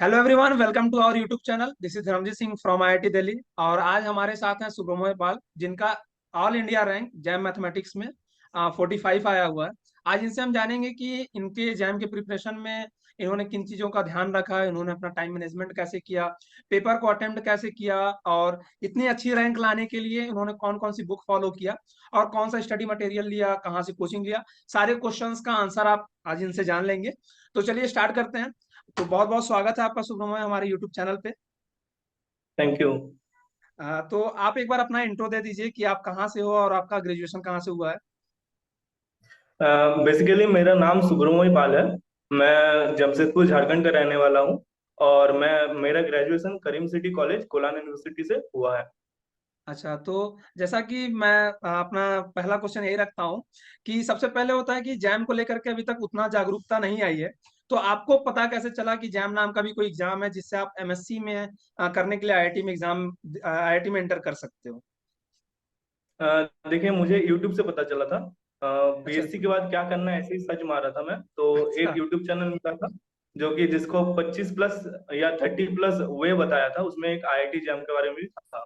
Hello everyone, welcome to our YouTube channel. This is Dharmjeet Singh from IIT Delhi. और आज हमारे साथ हैं सुब्रमण्य पाल, जिनका all India rank JAM mathematics में 45 आया हुआ है। आज इनसे हम जानेंगे कि इनके जैम के प्रिपरेशन में इन्होंने किन चीज़ों का ध्यान रखा है, इन्होंने अपना टाइम मैनेजमेंट कैसे किया, पेपर को अटेम्प्ट कैसे किया, और इतनी अच्छी रैंक लाने के लिए इन्होंने कौन कौन सी बुक फॉलो किया और कौन सा स्टडी मटेरियल लिया, कहाँ से कोचिंग लिया। सारे क्वेश्चंस का आंसर आप आज इनसे जान लेंगे। तो चलिए स्टार्ट करते हैं। तो बहुत बहुत स्वागत है आपका सुब्रमण्य हमारे यूट्यूब चैनल पे। Thank you. तो आप एक बार अपना इंट्रो दे दीजिए कि आप कहाँ से हो और आपका ग्रेजुएशन कहाँ से हुआ है। बेसिकली मेरा नाम सुब्रमण्य पाल है। मैं जमशेदपुर झारखंड का रहने वाला हूँ। और मैं मेरा ग्रेजुएशन करीम सिटी कॉलेज कोलान यूनिवर्सिटी से हुआ है। अच्छा, तो जैसा कि मैं अपना पहला क्वेश्चन यही रखता हूँ कि सबसे पहले होता है कि जैम को लेकर के अभी तक उतना जागरूकता नहीं आई है। तो आपको पता कैसे चला कि जैम नाम का भी कोई एग्जाम है जिससे आप एमएससी में करने के लिए आईआईटी में एग्जाम आईआईटी में एंटर कर सकते हो। देखिए, मुझे यूट्यूब से पता चला था। अच्छा बीएससी के बाद क्या करना है ऐसे ही सर्च मारा था मैं, तो अच्छा एक यूट्यूब चैनल मिला था जो कि जिसको 25 प्लस या 30 प्लस वे बताया था, उसमें एक आईआईटी जैम के बारे में भी था।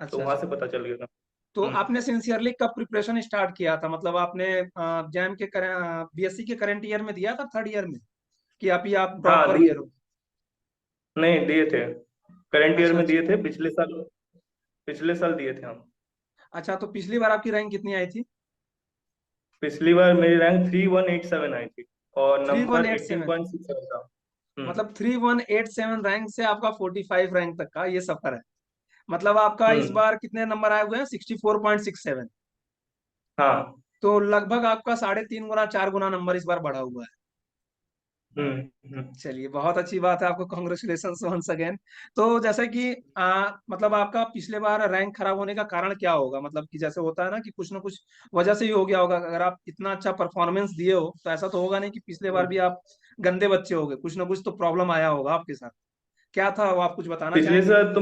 तो अच्छा वहां अच्छा। से पता चल गया था। तो हम्म। आपने सिंसियरली कब प्रिपरेशन स्टार्ट किया था? मतलब आपने जैम के बीएससी के करंट ईयर में दिया था, थर्ड ईयर में, कि अभी आप ड्रॉप हाँ, कर गए दिए। हो? नहीं, दिए थे। करंट ईयर अच्छा में अच्छा। दिए थे, पिछले साल दिए थे हम। अच्छा, तो पिछली बार आपकी रैंक कितनी आई थी? पिछली बार मेरी रैंक 3187 आई थी। और three one number eight eighteen seven point six seven था। हम्म। मतलब 3187 रैंक से आपका 45 रैंक तक का ये सफर है। मतलब आपका इस हम्म। बार कितने नंबर आए हुए हैं? 64.67। हाँ। तो लगभग आपका 3.5 गुना 4 गुना नंबर इस बार बढ़ा हुआ है। हम्म। हम्म। चलिए, बहुत अच्छी बात है, आपको कॉन्ग्रेचुलेशन वंस अगेन। तो जैसे कि मतलब आपका पिछले बार रैंक खराब होने का कारण क्या होगा? मतलब कि जैसे होता है ना कि कुछ ना कुछ वजह से ही हो गया होगा। अगर आप इतना अच्छा परफॉर्मेंस दिए हो तो ऐसा तो होगा नहीं कि पिछले बार भी हम्म। आप गंदे बच्चे हो गए। कुछ ना कुछ तो प्रॉब्लम आया होगा आपके साथ। क्या था वो, आप कुछ बताना पिछले चाहेंगे? साल तो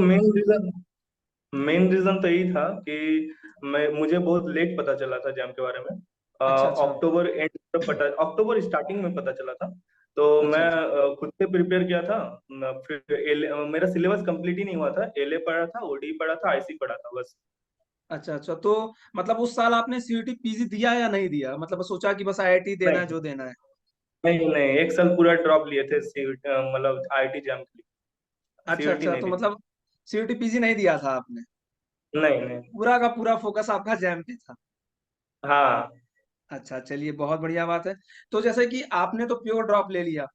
मेन रीजन तो यही था कि मुझे बहुत लेट पता चला था जैम के बारे में। अच्छा अच्छा अक्टूबर स्टार्टिंग में पता चला था। तो अच्छा मैं अच्छा खुद से प्रिपेयर किया था। फिर मेरा सिलेबस कंप्लीट ही नहीं हुआ था। एलए पढ़ा था, ओडी पढ़ा था, आईसी पढ़ा था बस। अच्छा अच्छा। तो मतलब उस साल आपने सीयूटी पीजी दिया या नहीं दिया? मतलब सोचा कि बस आईआईटी देना है नहीं, जो देना है। नहीं, नहीं, एक साल पूरा ड्रॉप लिए थे मतलब आईटी जैम के लिए। अच्छा सीयूटी अच्छा, नहीं तो दी थी। मतलब सीयूटी पीजी नहीं दिया था आपने? नहीं, नहीं। पूरा का पूरा फोकस आपका जैम पे था। हाँ। अच्छा, चलिए बहुत बढ़िया बात है। तो जैसे कि आपने तो प्योर ड्रॉप ले लिया,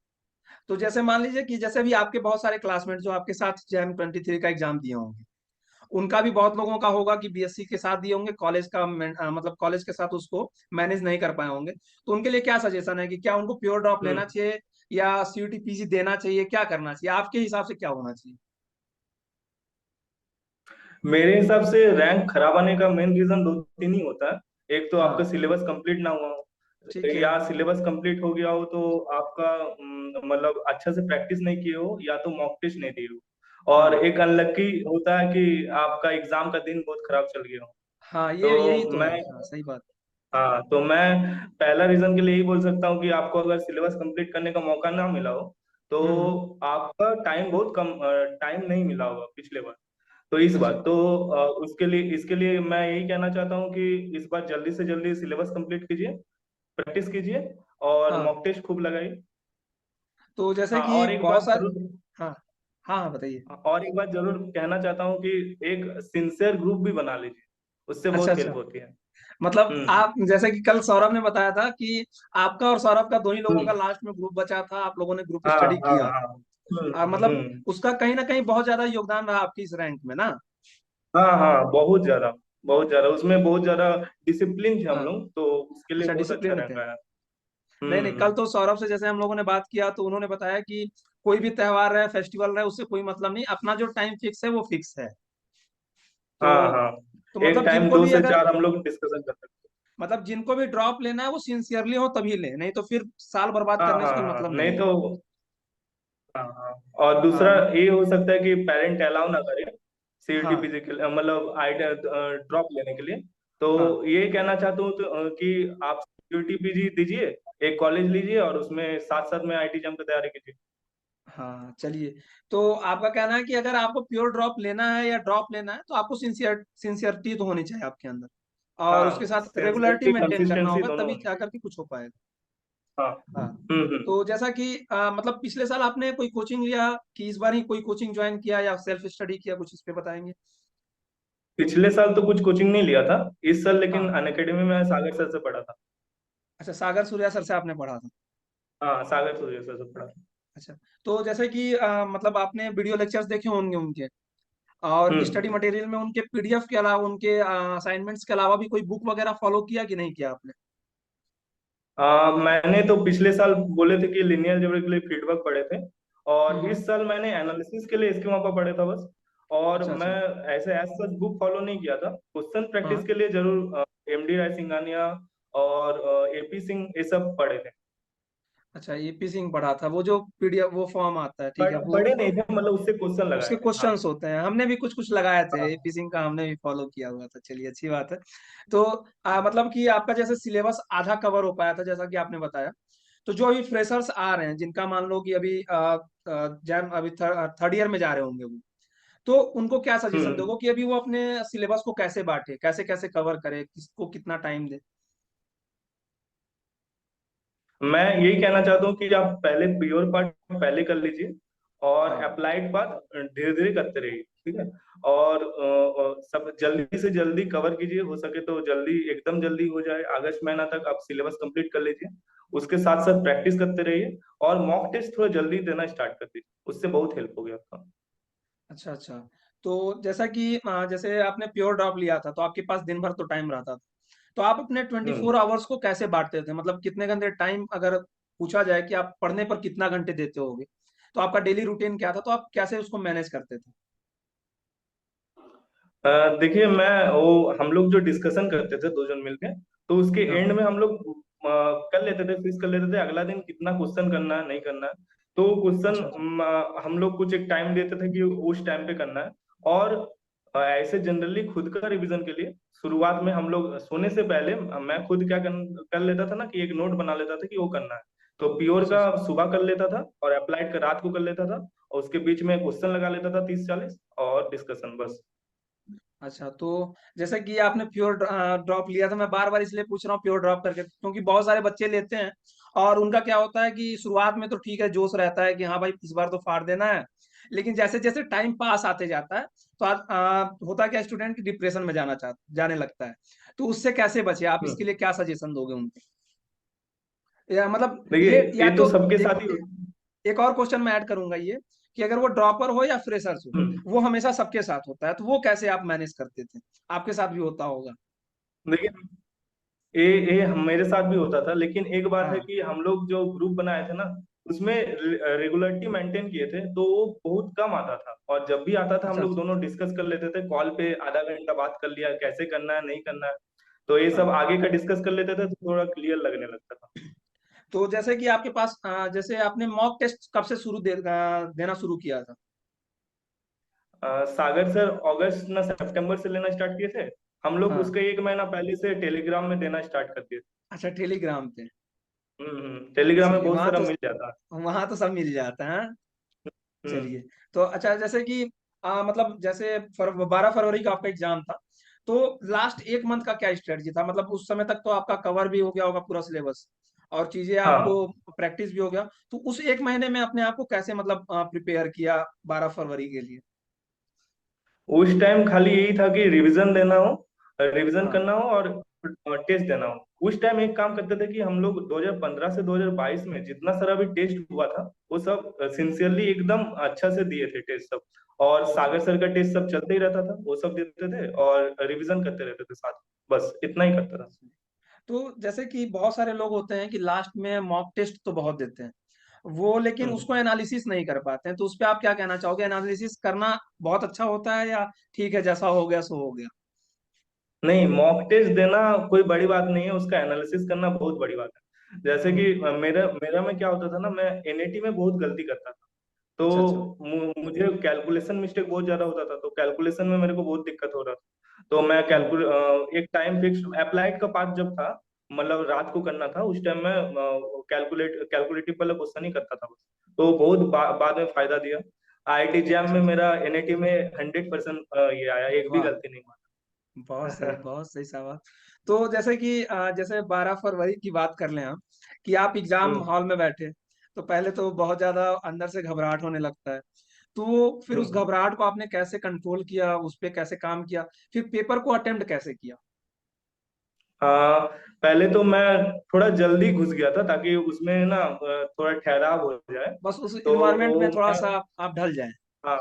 तो जैसे मान लीजिए कि जैसे भी आपके बहुत सारे क्लासमेट जो आपके साथ जैम 23 का एग्जाम दिए होंगे, उनका भी बहुत लोगों का होगा कि बीएससी के साथ दिए होंगे, कॉलेज का मतलब कॉलेज के साथ उसको मैनेज नहीं कर पाए होंगे। तो उनके लिए क्या सजेशन है कि क्या उनको प्योर ड्रॉप लेना हम्म। चाहिए या सीयूटी पीजी देना चाहिए? क्या करना चाहिए आपके हिसाब से, क्या होना चाहिए? मेरे हिसाब से रैंक खराब आने का मेन रीजन दो तीन ही होता है। एक तो आपका हाँ सिलेबस कंप्लीट ना हुआ हो, ठीक है। या सिलेबस कंप्लीट हो गया हो तो आपका मतलब अच्छा से प्रैक्टिस नहीं किए हो, या तो मॉक टेस्ट नहीं दिए हो। और हाँ एक अनलकी होता है कि आपका एग्जाम का दिन बहुत खराब चल गया हो। हाँ, ये यही तो तो मैं है, हाँ सही बात। हाँ, तो मैं पहला रीजन के लिए यही बोल सकता हूँ कि आपको अगर सिलेबस कंप्लीट करने का मौका ना मिला हो, हम्म। तो आपका टाइम बहुत कम टाइम नहीं मिला होगा पिछले बार। तो इस बार अच्छा तो उसके लिए इसके लिए मैं यही कहना चाहता हूँ कि इस बार जल्दी से जल्दी सिलेबस कंप्लीट कीजिए, प्रैक्टिस कीजिए और हाँ। मॉक टेस्ट खूब लगाइए। तो जैसे हाँ, कि और एक बात बहुत सारे। जरूर हाँ हाँ हाँ, बताइए। और एक बात जरूर कहना चाहता हूँ कि एक सिंसियर ग्रुप भी बना लीजिए, उससे अच्छा बहुत अच्छा। हेल्प होती है। मतलब हम्म। आप जैसे कि कल सौरभ ने बताया था कि आपका और सौरभ का दोनों ही लोगों का हम्म। लास्ट में ग्रुप बचा था, आप लोगों ने ग्रुप हाँ, स्टडी हाँ, किया। हाँ। मतलब हम्म। उसका कहीं ना कहीं बहुत ज्यादा योगदान रहा आपकी इस रैंक में ना। हाँ, हाँ, बहुत ज्यादा, बहुत ज्यादा उसमें बहुत ज्यादा डिसिप्लिन थे हम हाँ। लोग, तो उसके लिए अच्छा, बहुत अच्छा डिसिप्लिन में थे। रैंक आया। नहीं नहीं, कल हम्म। तो सौरभ से जैसे हम लोगों ने बात किया तो उन्होंने बताया कि कोई भी त्योहार रहे, फेस्टिवल रहे, उससे कोई मतलब नहीं, अपना जो टाइम फिक्स है वो फिक्स है। हाँ, तो हाँ। तो एक मतलब टाइम जिनको दो भी से अगर, चार हम लोग डिस्कशन कर सकते हैं। मतलब जिनको भी ड्रॉप लेना है वो सिंसियरली हो तभी ले, नहीं तो फिर साल बर्बाद हाँ, करने से हाँ, कोई हाँ, मतलब नहीं नहीं है। तो। हाँ, हाँ। और दूसरा हाँ ये हो सकता है कि पेरेंट अलाउ ना करे सीईटी हाँ फिजिकल मतलब आई ड्रॉप लेने के लिए। तो हाँ ये कहना चाहता हूँ कि आप सीईटी पीजी दीजिए, एक कॉलेज लीजिए और उसमें साथ साथ में आईटी जम की तैयारी कीजिए। हाँ चलिए। तो आपका कहना है कि अगर आपको प्योर ड्रॉप लेना है या ड्रॉप लेना है तो आपको सिंसियरिटी तो होनी चाहिए आपके अंदर, और उसके हाँ, साथ रेगुलरिटी सिंसियरिटी मेंटेन करना कंसिस्टेंसी होगा, दोनों तभी होनी क्या चाहिए। करके कुछ हो पाएगा। हाँ। हाँ। हम्म। तो जैसा कि मतलब पिछले साल आपने कोई कोचिंग लिया कि इस बार ही कोई कोचिंग ज्वाइन किया या सेल्फ स्टडी किया, कुछ इस पे बताएंगे। पिछले साल तो कुछ कोचिंग नहीं लिया था। इस साल लेकिन हाँ। अनअकैडमी में सागर सर से पढ़ा था। अच्छा, सागर सूर्या सर से आपने पढ़ा था। हाँ, सागर सूर्य सर से पढ़ा था। अच्छा। तो जैसे कि मतलब आपने वीडियो लेक्चर्स देखे होंगे उनके, और स्टडी हम्म। मटेरियल में उनके पीडीएफ के अलावा, उनके असाइनमेंट्स के अलावा भी कोई बुक वगैरह फॉलो किया कि नहीं किया आपने। मैंने तो पिछले साल बोले थे कि लिनियर अलजेब्रा के लिए फीडबैक पढ़े थे, और हम्म। इस साल मैंने एनालिसिस के लिए स्कीमा पर पढ़े था बस। और अच्छा मैं अच्छा। ऐसे एज सच बुक फॉलो नहीं किया था। क्वेश्चन प्रैक्टिस हाँ। के लिए जरूर एमडी राय सिंघानिया और एपी सिंह ये सब पढ़े थे। अच्छा, एपी सिंह पढ़ा था, वो जो पीडीएफ वो फॉर्म आता है, ठीक है वो। पढ़े नहीं थे, मतलब उससे क्वेश्चन उसके लगाए थे। हाँ। क्वेश्चंस होते हैं, हमने भी कुछ कुछ लगाए थे, हाँ। एपी सिंह का हमने भी फॉलो किया हुआ था। चलिए अच्छी बात है। तो मतलब कि आपका जैसे सिलेबस आधा कवर हो पाया था जैसा कि आपने बताया। तो जो अभी फ्रेशर्स आ रहे हैं, जिनका मान लो कि अभी जैम अभी थर्ड ईयर में जा रहे होंगे वो, तो उनको क्या सजेशन हम्म। दोगे कि अभी वो अपने सिलेबस को कैसे बांटे, कैसे कैसे कवर करे, किसको कितना टाइम दे। मैं यही कहना चाहता हूँ कि आप पहले प्योर पार्ट पहले कर लीजिए, और हाँ। अप्लाइड पार्ट धीरे धीरे करते रहिए, ठीक है। और सब जल्दी से जल्दी कवर कीजिए, हो सके तो जल्दी, एकदम जल्दी हो जाए अगस्त महीना तक आप सिलेबस कंप्लीट कर लीजिए। उसके साथ साथ प्रैक्टिस करते रहिए, और मॉक टेस्ट थोड़ा जल्दी देना स्टार्ट कर दीजिए, उससे बहुत हेल्प हो गया आपका। अच्छा अच्छा। तो जैसा कि जैसे आपने प्योर ड्रॉप लिया था तो आपके पास दिन भर तो टाइम रहता था, तो आप अपने 24 हम्म। आवर्स को कैसे बांटते थे, मतलब कितने घंटे टाइम, अगर पूछा जाए कि आप पढ़ने पर कितना घंटे देते होगे, तो आपका डेली रूटीन क्या था, तो आप कैसे उसको मैनेज करते थे। देखिए, मैं वो हम लोग जो डिस्कशन करते थे दो जन मिलके, तो उसके हाँ। एंड में हम लोग कर लेते थे, फिक्स कर लेते थे अगला दिन कितना क्वेश्चन करना है, नहीं करना है। तो क्वेश्चन अच्छा अच्छा। हम लोग कुछ एक टाइम देते थे कि उस टाइम पे करना है। और ऐसे जनरली खुद का रिवीजन के लिए शुरुआत में हम लोग सोने से पहले मैं खुद क्या कर लेता था ना, कि एक नोट बना लेता था कि वो करना है। तो प्योर अच्छा का अच्छा। सुबह कर लेता था, और अप्लाइड का रात को कर लेता था, और उसके बीच में क्वेश्चन लगा लेता था 30-40, और डिस्कशन बस। अच्छा, तो जैसे कि आपने प्योर ड्रॉप लिया था, मैं बार बार इसलिए पूछ रहा हूँ प्योर ड्रॉप करके, क्योंकि बहुत सारे बच्चे लेते हैं और उनका क्या होता है कि शुरुआत में तो ठीक है, जोश रहता है कि हाँ भाई इस बार तो फाड़ देना है, लेकिन जैसे जैसे टाइम पास आते जाता है तो होता क्या, स्टूडेंट डिप्रेशन में जाने लगता है। तो उससे कैसे बचे आप, इसके हम्म। लिए क्या सजेशन दोगे उनको, या मतलब देखिए, ये या ये तो तो सबके एक साथ ही एक और क्वेश्चन मैं ऐड करूंगा ये, कि अगर वो ड्रॉपर हो या फ्रेशर्स हो, हम्म। वो हमेशा सबके साथ होता है, तो वो कैसे आप मैनेज करते थे, आपके साथ भी होता होगा। देखिए, ये मेरे साथ भी होता था, लेकिन एक बात है हाँ। कि हम लोग जो ग्रुप बनाए थे ना, उसमें रेगुलरिटी मेंटेन किए थे, तो वो बहुत कम आता था। और जब भी आता था हम अच्छा लोग अच्छा। दोनों डिस्कस कर लेते थे कॉल पे, आधा घंटा बात कर लिया कैसे करना है, नहीं करना है। तो ये सब हाँ। आगे का डिस्कस कर लेते थे, तो थोड़ा क्लियर लगने लगता था। तो जैसे कि आपके पास जैसे आपने मॉक टेस्ट कब से देना शुरू किया था। सागर सर अगस्त ना सितंबर से लेना स्टार्ट किए थे। हम लोग हाँ। उसके एक महीना पहले से टेलीग्राम में देना स्टार्ट कर दिए थे। अच्छा, टेलीग्राम पे। टेलीग्राम में चलिए, बहुत सारा मिल जाता है। वहां तो सब मिल जाता है, हाँ? हम्म। चलिए। तो अच्छा, जैसे कि मतलब जैसे 12 फरवरी का आपका एग्जाम था, तो लास्ट एक मंथ का क्या स्ट्रेटजी था, मतलब उस समय तक तो आपका कवर भी हो गया होगा पूरा सिलेबस, और चीजें आपको हाँ, प्रैक्टिस भी हो गया, तो उस एक महीने में अपने आप को कैसे मतलब प्रिपेयर किया 12 फरवरी के लिए। उस टाइम खाली यही था कि रिवीजन देना हो, रिवीजन हाँ। करना हो, और टेस्ट देना हो। उस टाइम एक काम करते थे कि हम लोग 2015 से 2022 में जितना सारा भी टेस्ट हुआ था, वो सब सिंसियरली एकदम अच्छा से दिए थे टेस्ट सब। और अच्छा सागर अच्छा। सर का टेस्ट सब चलते ही रहता था, वो सब देते थे, और रिवीजन करते रहते थे साथ। बस इतना ही करता था। तो जैसे कि बहुत सारे लोग होते हैं कि लास्ट में मॉक टेस्ट तो बहुत देते हैं वो, लेकिन हम्म। उसको एनालिसिस नहीं कर पाते हैं, तो उस पे आप क्या कहना चाहोगे, एनालिसिस करना बहुत अच्छा होता है या ठीक है जैसा हो गया सो हो गया। नहीं, मॉक टेस्ट देना कोई बड़ी बात नहीं है, उसका एनालिसिस करना बहुत बड़ी बात है। जैसे कि हम्म। मेरा मेरा में क्या होता था ना, मैं एनएटी में बहुत गलती करता था। तो अच्छा अच्छा। मुझे कैलकुलेशन मिस्टेक बहुत ज्यादा होता था, तो कैलकुलेशन में मेरे को बहुत दिक्कत हो रहा था। तो मैं हम्म। एक टाइम फिक्स अप्लाइड का पार्ट जब था, मतलब रात को करना था, उस टाइम मैं कैलकुलेटिव वाला क्वेश्चन ही करता था बस। तो बहुत बाद में फायदा दिया। आईआईटी जैम अच्छा में अच्छा। मेरा एनआईटी में 100% ये आया, एक भी वाह, गलती नहीं मारा। बहुत सही सवाल। तो जैसे कि जैसे 12 फरवरी की बात कर लें हम, कि आप एग्जाम हम्म हॉल में बैठे, तो पहले तो बहुत ज्यादा अंदर से घबराहट होने लगता है। तो फिर उस हम्म। घबराहट को आपने कैसे कंट्रोल किया, उस पे कैसे काम किया, फिर पेपर को अटेम्प्ट कैसे किया? हाँ, पहले तो मैं थोड़ा जल्दी घुस गया था ताकि उसमें ना थोड़ा ठहराव हो जाए। बस उस तो इन्वायरमेंट में वो थोड़ा मैं, सा आप ढल जाएं। हाँ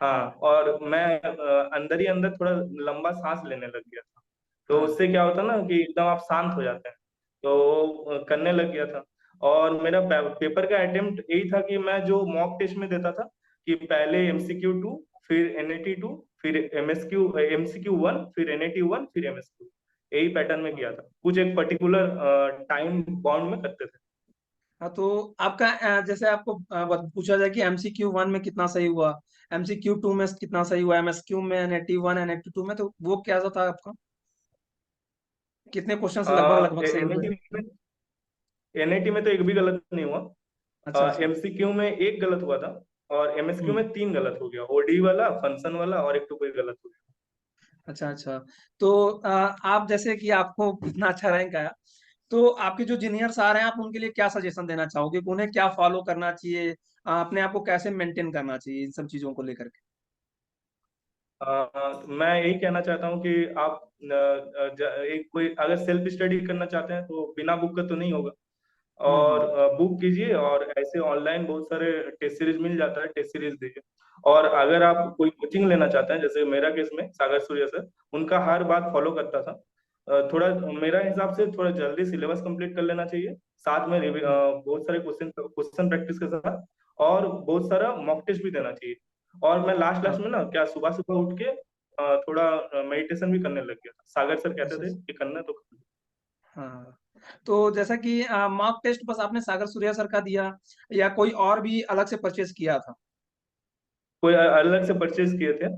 हाँ, और मैं अंदर ही अंदर थोड़ा लंबा सांस लेने लग गया था। तो हाँ उससे क्या होता ना कि एकदम आप शांत हो जाते हैं। तो करने लग गया था। और मेरा पेपर का अटेम्प्ट यही था कि मैं जो मॉक टेस्ट में देता था कि पहले MCQ 2, फिर NAT 2, फिर MCQ 1, फिर NAT 1, फिर MSQ, यही पैटर्न में हाँ। किया था। कुछ एक पर्टिकुलर टाइम बाउंड में करते थे। हाँ, तो आपका जैसे आपको पूछा जाए कि MCQ 1 में कितना सही हुआ, MCQ 2 में कितना सही हुआ, MSQ में, NAT 1, NAT 2 में, तो वो क्या था आपका? कितने क्वेश्चन लगभग लगभग सही हुए? NAT में NAT में तो एक भी गलत नहीं अच्छा हुआ। अच्छा। MCQ में एक गलत हुआ था, और MSQ हम्म। में 3 गलत हो गया, OD वाला, फंक्शन वाला, और एक तो कोई गलत हो गया। अच्छा अच्छा। तो आप जैसे कि आपको इतना अच्छा रैंक आया, तो आपके जो जूनियर्स आ रहे हैं, आप उनके लिए क्या सजेशन देना चाहोगे कि उन्हें क्या फॉलो करना चाहिए, अपने आप को कैसे मेंटेन करना चाहिए इन सब चीजों को लेकर के? मैं यही कहना चाहता हूँ कि आप एक कोई अगर सेल्फ स्टडी करना चाहते हैं तो बिना बुक का तो नहीं होगा। हम्म। और बुक कीजिए, और ऐसे ऑनलाइन बहुत सारे टेस्ट सीरीज मिल जाता है, टेस्ट सीरीज दीजिए। और अगर आप कोई कोचिंग लेना चाहते हैं, जैसे मेरा केस में सागर सूर्य सर, उनका हर बात फॉलो करता था। थोड़ा मेरा हिसाब से थोड़ा जल्दी सिलेबस कंप्लीट कर लेना चाहिए, साथ में बहुत सारे क्वेश्चन क्वेश्चन प्रैक्टिस के साथ, और बहुत सारा मॉक टेस्ट भी देना चाहिए। और मैं लास्ट लास्ट हाँ। में ना क्या सुबह सुबह उठ के थोड़ा मेडिटेशन भी करने लग गया था। सागर सर कहते अच्छा थे अच्छा। कि करना है तो करना। हाँ। तो जैसा कि मॉक टेस्ट बस आपने सागर सूर्या सर का दिया, या कोई और भी अलग से परचेज किया था? कोई अलग से परचेज किए थे,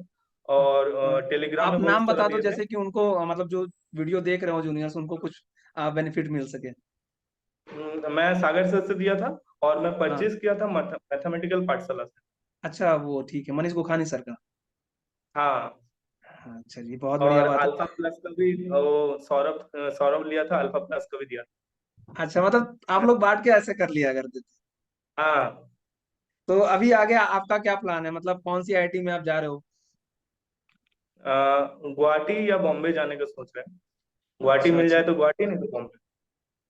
और हाँ। टेलीग्राम आप में बहुत नाम सारा बता दो, दिए थे। जैसे कि उनको मतलब जो वीडियो देख रहे हो जूनियर्स, उनको कुछ बेनिफिट मिल सके। मैं सागर सर से दिया था, और मैं हाँ। परचेज किया था मैथमेटिकल पाठशाला से। अच्छा, वो ठीक है, मनीष गोखानी सर का। हाँ। हाँ, चलिए बहुत बढ़िया और बात है। अल्फा प्लस का भी वो सौरभ लिया था, अल्फा प्लस का भी दिया अच्छा, मतलब आप लोग बांट के ऐसे कर लिया करते थे। था। हाँ। तो अभी आगे आपका क्या प्लान है, मतलब कौन सी आईटी में आप जा रहे हो? गुवाहाटी या बॉम्बे जाने का सोच रहे हैं। गुवाहाटी अच्छा मिल जाए अच्छा। तो गुवाहाटी, नहीं तो बॉम्बे।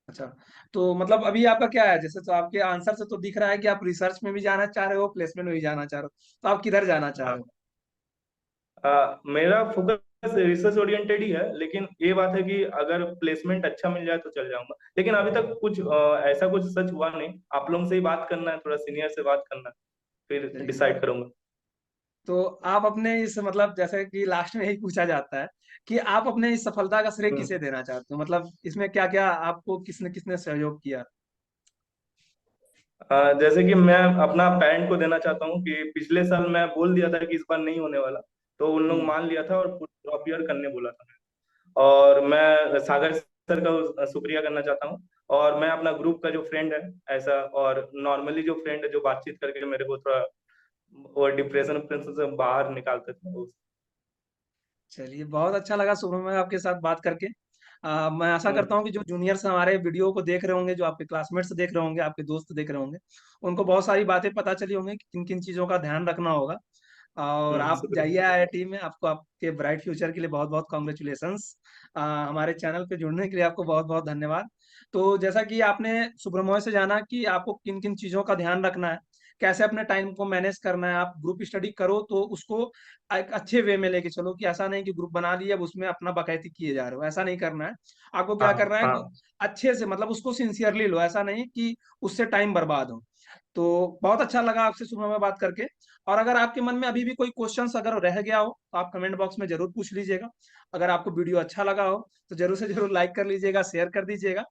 अच्छा, तो मतलब अभी आपका क्या है, जैसे तो आपके आंसर से तो दिख रहा है कि आप रिसर्च में भी जाना चाह रहे हो, प्लेसमेंट में भी जाना चाह रहे हो, तो आप किधर जाना चाह रहे हाँ। हो? मेरा फोकस रिसर्च ओरिएंटेड ही है, लेकिन ये बात है कि अगर प्लेसमेंट अच्छा मिल जाए तो चल जाऊंगा। लेकिन अभी तक कुछ ऐसा कुछ सच हुआ नहीं। आप लोगों से ही बात करना है, थोड़ा सीनियर से बात करना है, फिर चलिए, डिसाइड करूंगा। तो आप अपने इस मतलब जैसे कि लास्ट में यही पूछा जाता है कि आप अपने इस सफलता का श्रेय हम्म। किसे देना चाहते हो, मतलब इसमें क्या क्या आपको किसने किसने सहयोग किया? जैसे कि मैं अपना पेरेंट को देना चाहता हूँ कि पिछले साल मैं बोल दिया था कि इस बार नहीं होने वाला, तो उन लोग हम्म। मान लिया था और ड्रॉप ईयर करने बोला था। और मैं सागर सर का शुक्रिया करना चाहता हूँ। और मैं अपना ग्रुप का जो फ्रेंड है ऐसा, और नॉर्मली जो फ्रेंड है जो बातचीत करके मेरे को थोड़ा वो डिप्रेशन से बाहर निकालते थे चलिए, बहुत अच्छा लगा सुबह में आपके साथ बात करके। मैं आशा करता हम्म हूँ कि जो जूनियर्स हमारे वीडियो को देख रहे होंगे, जो आपके क्लासमेट्स देख रहे होंगे, आपके दोस्त देख रहे होंगे, उनको बहुत सारी बातें पता चली होंगी कि किन किन चीज़ों का ध्यान रखना होगा। और आप जाइए शुक्रिया। आईआईटी में, आपको आपके ब्राइट फ्यूचर के लिए बहुत बहुत कॉन्ग्रेचुलेशंस। हमारे चैनल पे जुड़ने के लिए आपको बहुत बहुत धन्यवाद। तो जैसा कि आपने सुब्रमण्य से जाना कि आपको किन किन चीज़ों का ध्यान रखना है, कैसे अपने टाइम को मैनेज करना है, आप ग्रुप स्टडी करो तो उसको एक अच्छे वे में लेके चलो, कि ऐसा नहीं कि ग्रुप बना लिया अब उसमें अपना बकैती किए जा रहे हो, ऐसा नहीं करना है। आपको हाँ क्या करना है, हाँ। अच्छे से मतलब उसको सिंसियरली लो, ऐसा नहीं कि उससे टाइम बर्बाद हो। तो बहुत अच्छा लगा आपसे सुबह में बात करके। और अगर आपके मन में अभी भी कोई क्वेश्चंस अगर रह गया हो तो आप कमेंट बॉक्स में जरूर पूछ लीजिएगा। अगर आपको वीडियो अच्छा लगा हो तो जरूर से जरूर लाइक कर लीजिएगा, शेयर कर दीजिएगा।